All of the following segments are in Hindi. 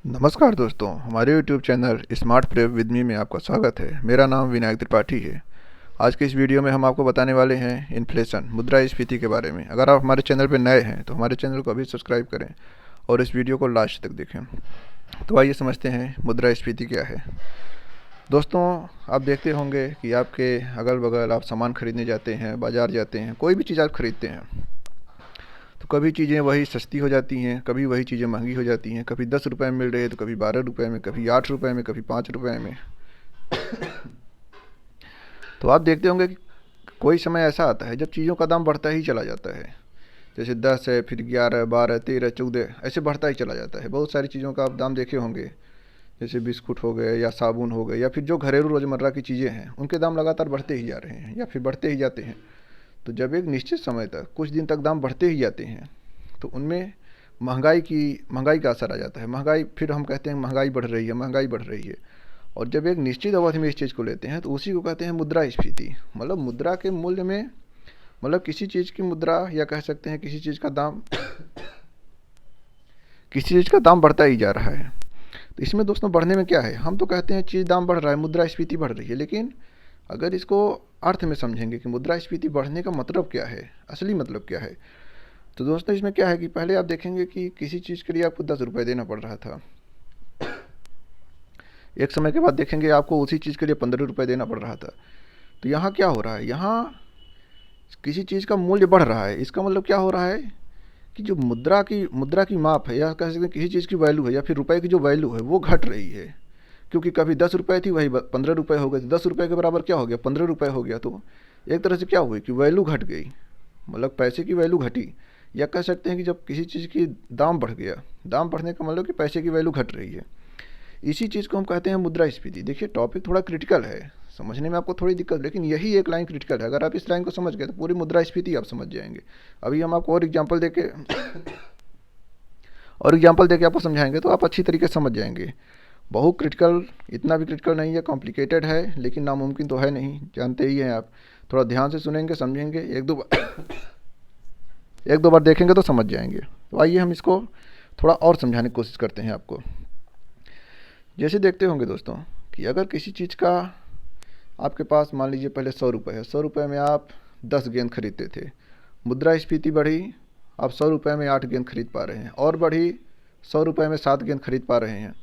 नमस्कार दोस्तों, हमारे YouTube channel smart prep with me में आपका स्वागत है। मेरा नाम विनायक त्रिपाठी है। आज के इस वीडियो में हम आपको बताने वाले हैं इन्फ्लेशन, मुद्रास्फीति के बारे में। अगर आप हमारे चैनल पर नए हैं तो हमारे चैनल को अभी सब्सक्राइब करें और इस वीडियो को लास्ट तक देखें। तो आइए समझते हैं मुद्रास्फीति क्या है। दोस्तों, आप देखते होंगे कि आपके अगल बगल आप सामान खरीदने जाते हैं, बाज़ार जाते हैं, कोई भी चीज़ आप खरीदते हैं तो कभी चीज़ें वही सस्ती हो जाती हैं, कभी वही चीज़ें महंगी हो जाती हैं। कभी 10 रुपये में मिल रही है तो कभी 12 रुपये में, कभी 8 रुपये में, कभी 5 रुपये में। तो आप देखते होंगे कि कोई समय ऐसा आता है जब चीज़ों का दाम बढ़ता ही चला जाता है। जैसे 10 है, फिर 11, 12, 13, 14 ऐसे बढ़ता ही चला जाता है। बहुत सारी चीज़ों का आप दाम देखे होंगे, जैसे बिस्कुट हो गए या साबुन हो गए या फिर जो घरेलू रोज़मर्रा की चीज़ें हैं उनके दाम लगातार बढ़ते ही जा रहे हैं या फिर बढ़ते ही जाते हैं। तो जब एक निश्चित समय तक कुछ दिन तक दाम बढ़ते ही जाते हैं तो उनमें महंगाई का असर आ जाता है। महंगाई, फिर हम कहते हैं महंगाई बढ़ रही है, महंगाई बढ़ रही है। और जब एक निश्चित अवधि में इस चीज़ को लेते हैं तो उसी को कहते हैं मुद्रास्फीति। मतलब मुद्रा के मूल्य में, मतलब किसी चीज़ की मुद्रा, या कह सकते हैं किसी चीज़ का दाम किसी चीज़ का दाम बढ़ता ही जा रहा है। तो इसमें दोस्तों बढ़ने में क्या है, हम तो कहते हैं चीज़ दाम बढ़ रहा है, मुद्रास्फीति बढ़ रही है। लेकिन अगर इसको अर्थ में समझेंगे कि मुद्रास्फीति बढ़ने का मतलब क्या है, असली मतलब क्या है, तो दोस्तों इसमें क्या है कि पहले आप देखेंगे कि किसी चीज़ के लिए आपको 10 रुपये देना पड़ रहा था। एक समय के बाद देखेंगे आपको उसी चीज़ के लिए 15 रुपये देना पड़ रहा था। तो यहाँ क्या हो रहा है, यहाँ किसी चीज़ का मूल्य बढ़ रहा है। इसका मतलब क्या हो रहा है कि जो मुद्रा की माप है, या कह सकते हैं किसी चीज़ की वैल्यू है, या फिर रुपए की जो वैल्यू है वो घट रही है। क्योंकि कभी 10 रुपये थी, वही 15 रुपये हो गए। 10 रुपये के बराबर क्या हो गया, 15 रुपये हो गया। तो एक तरह से क्या हुई कि वैल्यू घट गई, मतलब पैसे की वैल्यू घटी। या कह सकते हैं कि जब किसी चीज़ की दाम बढ़ गया, दाम बढ़ने का मतलब कि पैसे की वैल्यू घट रही है। इसी चीज़ को हम कहते हैं मुद्रास्फीति। देखिए, टॉपिक थोड़ा क्रिटिकल है, समझने में आपको थोड़ी दिक्कत, लेकिन यही एक लाइन क्रिटिकल है। अगर आप इस लाइन को समझ गए तो पूरी मुद्रास्फीति आप समझ जाएंगे। अभी हम आपको और एग्जाम्पल देके आपको समझाएंगे तो आप अच्छी तरीके से समझ जाएंगे। बहुत क्रिटिकल, इतना भी क्रिटिकल नहीं है, कॉम्प्लिकेटेड है, लेकिन नामुमकिन तो है नहीं, जानते ही हैं आप। थोड़ा ध्यान से सुनेंगे, समझेंगे, एक दो बार देखेंगे तो समझ जाएंगे। तो आइए हम इसको थोड़ा और समझाने की कोशिश करते हैं आपको। जैसे देखते होंगे दोस्तों कि अगर किसी चीज़ का आपके पास, मान लीजिए पहले 100 रुपये है, 100 रुपये में आप 10 गेंद खरीदते थे। मुद्रास्फीति बढ़ी, आप 100 रुपये में 8 गेंद खरीद पा रहे हैं, और बढ़ी, 100 रुपये में 7 गेंद खरीद पा रहे हैं।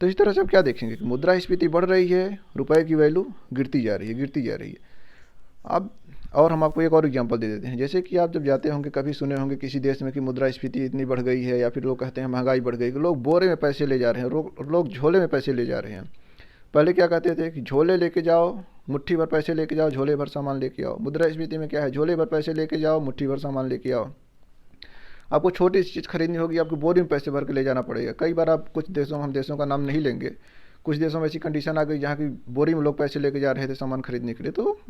तो इस तरह से आप क्या देखेंगे कि मुद्रास्फीति बढ़ रही है, रुपए की वैल्यू गिरती जा रही है, गिरती जा रही है। अब और हम आपको एक और एग्जांपल दे देते हैं। जैसे कि आप जब जाते होंगे, कभी सुने होंगे किसी देश में कि मुद्रास्फीति इतनी बढ़ गई है, या फिर लोग कहते हैं महंगाई बढ़ गई, लोग बोरे में पैसे ले जा रहे हैं, लोग झोले में पैसे ले जा रहे हैं। पहले क्या कहते थे कि झोले लेके जाओ, मुट्ठी भर पैसे लेके जाओ, झोले भर सामान लेके आओ। मुद्रास्फीति में क्या है, झोले भर पैसे लेके जाओ, मुट्ठी भर सामान लेके आओ। आपको छोटी सी चीज़ खरीदनी होगी, आपको बोरी में पैसे भर के ले जाना पड़ेगा। कई बार आप कुछ देशों, हम देशों का नाम नहीं लेंगे, कुछ देशों में ऐसी कंडीशन आ गई जहाँ की बोरी में लोग पैसे लेके जा रहे थे सामान खरीदने के लिए। तो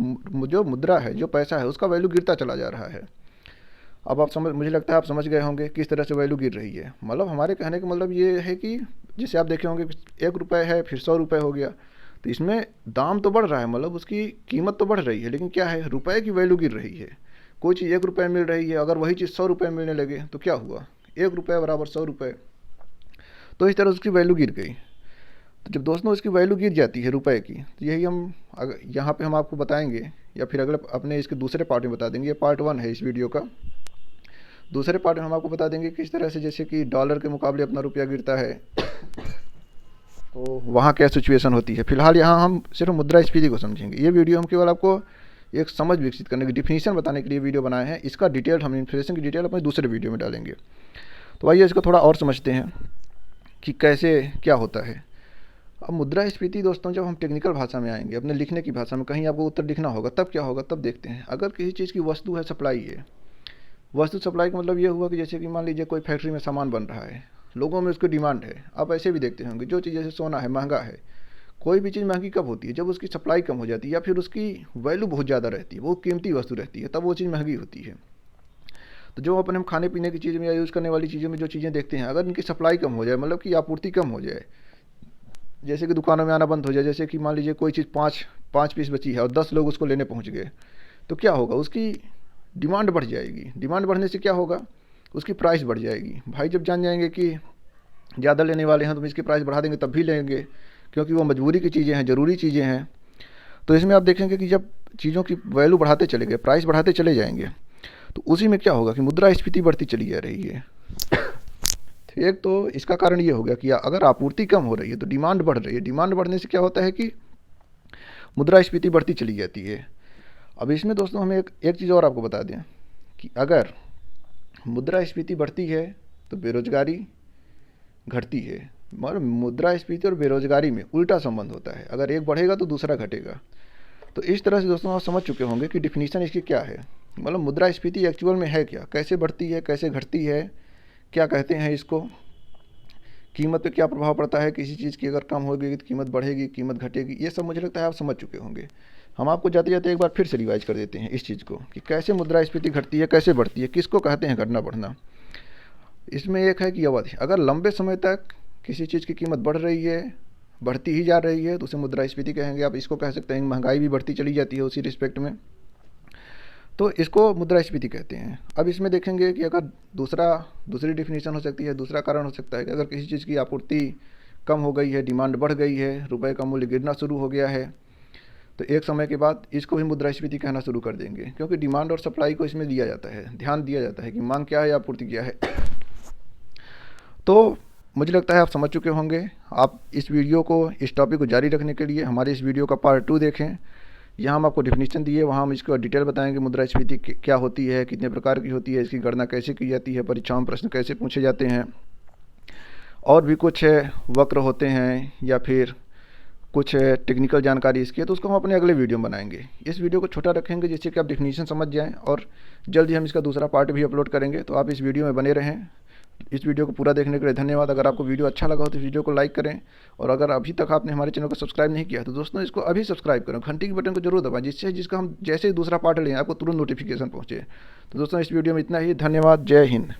जो मुद्रा है, जो पैसा है, उसका वैल्यू गिरता चला जा रहा है। अब आप समझ, मुझे लगता है आप समझ गए होंगे किस तरह से वैल्यू गिर रही है। मतलब हमारे कहने का मतलब ये है कि जैसे आप देखे होंगे 1 रुपये है, फिर 100 रुपये हो गया। तो इसमें दाम तो बढ़ रहा है, मतलब उसकी कीमत तो बढ़ रही है, लेकिन क्या है, रुपये की वैल्यू गिर रही है। कोई चीज़ 1 रुपये मिल रही है, अगर वही चीज़ 100 रुपये मिलने लगे तो क्या हुआ, 1 रुपये बराबर 100 रुपये। तो इस तरह उसकी वैल्यू गिर गई। तो जब दोस्तों इसकी वैल्यू गिर जाती है रुपए की, तो यही हम यहाँ पे हम आपको बताएंगे, या फिर अगले अपने इसके दूसरे पार्ट में बता देंगे। ये पार्ट 1 है इस वीडियो का। दूसरे पार्ट में हम आपको बता देंगे किस तरह से, जैसे कि डॉलर के मुकाबले अपना रुपया गिरता है, तो वहाँ क्या सिचुएशन होती है। फिलहाल यहाँ हम सिर्फ मुद्रास्फीति को समझेंगे। ये वीडियो हम केवल आपको एक समझ विकसित करने की, डिफिनीशन बताने के लिए वीडियो बनाए हैं। इसका डिटेल, हम इन्फ्लेशन की डिटेल अपने दूसरे वीडियो में डालेंगे। तो आइए इसको थोड़ा और समझते हैं कि कैसे क्या होता है। अब मुद्रास्फीति दोस्तों, जब हम टेक्निकल भाषा में आएंगे, अपने लिखने की भाषा में, कहीं आपको उत्तर लिखना होगा, तब क्या होगा, तब देखते हैं। अगर किसी चीज़ की वस्तु है, सप्लाई है, वस्तु सप्लाई का मतलब ये हुआ कि जैसे कि मान लीजिए कोई फैक्ट्री में सामान बन रहा है, लोगों में उसकी डिमांड है। आप ऐसे भी देखते होंगे, जो चीज़ जैसे सोना है, महंगा है। कोई भी चीज़ महंगी कब होती है, जब उसकी सप्लाई कम हो जाती है, या फिर उसकी वैल्यू बहुत ज़्यादा रहती है, वो कीमती वस्तु रहती है, तब वो चीज़ महंगी होती है। तो जो अपने हम खाने पीने की चीज़ में या यूज़ करने वाली चीज़ों में जो चीज़ें देखते हैं, अगर इनकी सप्लाई कम हो जाए, मतलब कि आपूर्ति कम हो जाए, जैसे कि दुकानों में आना बंद हो जाए, जैसे कि मान लीजिए कोई चीज़ पाँच पीस बची है और 10 लोग उसको लेने पहुंच गए, तो क्या होगा, उसकी डिमांड बढ़ जाएगी। डिमांड बढ़ने से क्या होगा, उसकी प्राइस बढ़ जाएगी। भाई जब जान जाएंगे कि ज़्यादा लेने वाले हैं तो हम इसकी प्राइस बढ़ा देंगे तब भी लेंगे, क्योंकि वो मजबूरी की चीज़ें हैं, ज़रूरी चीज़ें हैं। तो इसमें आप देखेंगे कि जब चीज़ों की वैल्यू बढ़ाते चले गए, प्राइस बढ़ाते चले जाएंगे, तो उसी में क्या होगा कि मुद्रास्फीति बढ़ती चली जा रही है। तो एक तो इसका कारण ये हो गया कि अगर आपूर्ति कम हो रही है तो डिमांड बढ़ रही है, डिमांड बढ़ने से क्या होता है कि मुद्रास्फीति बढ़ती चली जाती है। अब इसमें दोस्तों हमें एक चीज़ और आपको बता दें कि अगर मुद्रास्फीति बढ़ती है तो बेरोजगारी घटती है, मगर मुद्रास्फीति और बेरोजगारी में उल्टा संबंध होता है, अगर एक बढ़ेगा तो दूसरा घटेगा। तो इस तरह से दोस्तों आप समझ चुके होंगे कि डिफिनीशन इसकी क्या है, मतलब मुद्रास्फीति एक्चुअल में है क्या, कैसे बढ़ती है, कैसे घटती है, क्या कहते हैं इसको, कीमत पे क्या प्रभाव पड़ता है, किसी चीज़ की अगर कम होगी तो कीमत बढ़ेगी, कीमत घटेगी, ये सब मुझे लगता है आप समझ चुके होंगे। हम आपको जाते जाते एक बार फिर से रिवाइज कर देते हैं इस चीज़ को कि कैसे मुद्रास्फीति घटती है, कैसे बढ़ती है, किसको कहते हैं घटना बढ़ना। इसमें एक है कि अवधि, अगर लंबे समय तक किसी चीज़ की कीमत बढ़ रही है, बढ़ती ही जा रही है, तो उसे मुद्रास्फीति कहेंगे। आप इसको कह सकते हैं महंगाई भी बढ़ती चली जाती है उसी रिस्पेक्ट में, तो इसको मुद्रास्फीति कहते हैं। अब इसमें देखेंगे कि अगर दूसरी डिफिनीशन हो सकती है, दूसरा कारण हो सकता है कि अगर किसी चीज़ की आपूर्ति कम हो गई है, डिमांड बढ़ गई है, रुपए का मूल्य गिरना शुरू हो गया है, तो एक समय के बाद इसको भी मुद्रास्फीति कहना शुरू कर देंगे, क्योंकि डिमांड और सप्लाई को इसमें दिया जाता है, ध्यान दिया जाता है कि मांग क्या है, आपूर्ति क्या है। तो मुझे लगता है आप समझ चुके होंगे। आप इस वीडियो को, इस टॉपिक को जारी रखने के लिए हमारे इस वीडियो का पार्ट 2 देखें। यहाँ हम आपको डिफिनीशन दिए, वहाँ हम इसको डिटेल बताएंगे मुद्रास्फीति क्या होती है, कितने प्रकार की होती है, इसकी गणना कैसे की जाती है, परीक्षाओं में प्रश्न कैसे पूछे जाते हैं, और भी कुछ वक्र होते हैं या फिर कुछ टेक्निकल जानकारी इसकी है, तो उसको हम अपने अगले वीडियो में बनाएंगे। इस वीडियो को छोटा रखेंगे जिससे कि आप डिफिनीशन समझ जाएं, और जल्दी हम इसका दूसरा पार्ट भी अपलोड करेंगे। तो आप इस वीडियो में बने रहें। इस वीडियो को पूरा देखने के लिए धन्यवाद। अगर आपको वीडियो अच्छा लगा हो तो इस वीडियो को लाइक करें, और अगर अभी तक आपने हमारे चैनल को सब्सक्राइब नहीं किया तो दोस्तों इसको अभी सब्सक्राइब करें, घंटी के बटन को जरूर दबाएं, जिसका हम जैसे ही दूसरा पार्ट लें आपको तुरंत नोटिफिकेशन पहुँचे। तो दोस्तों इस वीडियो में इतना ही, धन्यवाद, जय हिंद।